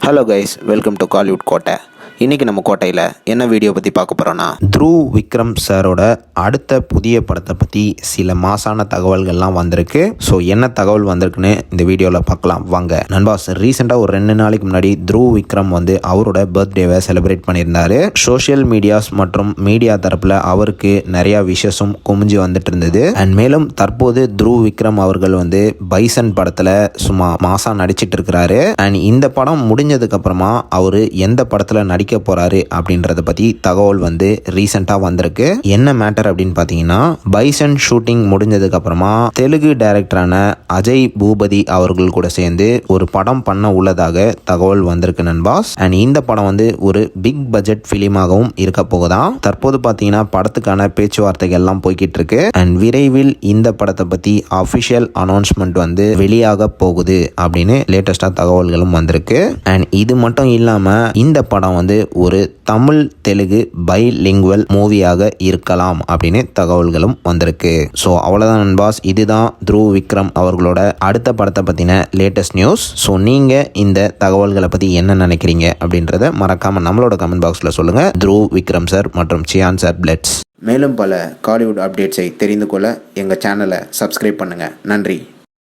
Hello guys, welcome to Kollywood கோட்டை. இன்றைக்கி நம்ம கோட்டையில் என்ன வீடியோ பற்றி பார்க்க போகிறோன்னா, த்ருவ் விக்ரம் சாரோட அடுத்த புதிய படத்தை பற்றி சில மாசான தகவல்கள்லாம் வந்திருக்கு. ஸோ என்ன தகவல் வந்திருக்குன்னு இந்த வீடியோவில் பார்க்கலாம் வாங்க. நண்பாஸ், ரீசெண்டாக ஒரு 2 நாளைக்கு முன்னாடி த்ருவ் விக்ரம் அவரோட பர்த்டேவை செலிப்ரேட் பண்ணியிருந்தார். சோஷியல் மீடியாஸ் மற்றும் மீடியா தரப்பில் அவருக்கு நிறையா விஷஸும் குமிஞ்சு வந்துட்டு இருந்தது. அண்ட் மேலும் தற்போது த்ருவ் விக்ரம் அவர்கள் பைசன் படத்தில் சும்மா மாசா நடிச்சிட்டு இருக்கிறாரு. அண்ட் இந்த படம் முடிஞ்சதுக்கப்புறமா அவர் எந்த படத்தில் நடிக்க போறாரு அப்படின்றத பத்தி தகவல் ரீசெண்டா வந்திருக்கு. என்ன மேட்டர் அப்படின்னு பாத்தீங்கன்னா, பைசன் ஷூட்டிங் முடிஞ்சதுக்கு அப்புறமா தெலுங்கு டைரக்டரான அஜய் பூபதி அவர்கள் கூட சேர்ந்து ஒரு படம் பண்ண உள்ளதாக தகவல் வந்திருக்கு நண்பாஸ். அண்ட் இந்த படம் ஒரு பிக் பட்ஜெட் பிலிமாகவும் இருக்க போகுதான். தற்போது பாத்தீங்கன்னா படத்துக்கான பேச்சுவார்த்தைகள் எல்லாம் போய்கிட்டு இருக்கு. அண்ட் விரைவில் இந்த படத்தை பத்தி அபிஷியல் அனௌன்ஸ்மெண்ட் வெளியாக போகுது அப்படின்னு லேட்டஸ்டா தகவல்களும் வந்திருக்கு. அண்ட் இது மட்டும் இல்லாம இந்த படம் ஒரு தமிழ் தெலுங்கு பைலிங்குவல் மூவியாக இருக்கலாம் அப்படின்னு தகவல்களும் வந்திருக்கு. ஸோ அவ்வளோதான் நண்பாஸ், இதுதான் த்ருவ் விக்ரம் அவர்களோட அடுத்த படத்தை பற்றின லேட்டஸ்ட் நியூஸ். ஸோ நீங்கள் இந்த தகவல்களை பற்றி என்ன நினைக்கிறீங்க அப்படின்றத மறக்காமல் நம்மளோட கமெண்ட் பாக்ஸில் சொல்லுங்கள். த்ருவ் விக்ரம் சார் மற்றும் சியான் சார் பிளட்ஸ். மேலும் பல காலிவுட் அப்டேட்ஸை தெரிந்து கொள்ள எங்கள் சேனலை சப்ஸ்கிரைப் பண்ணுங்கள். நன்றி.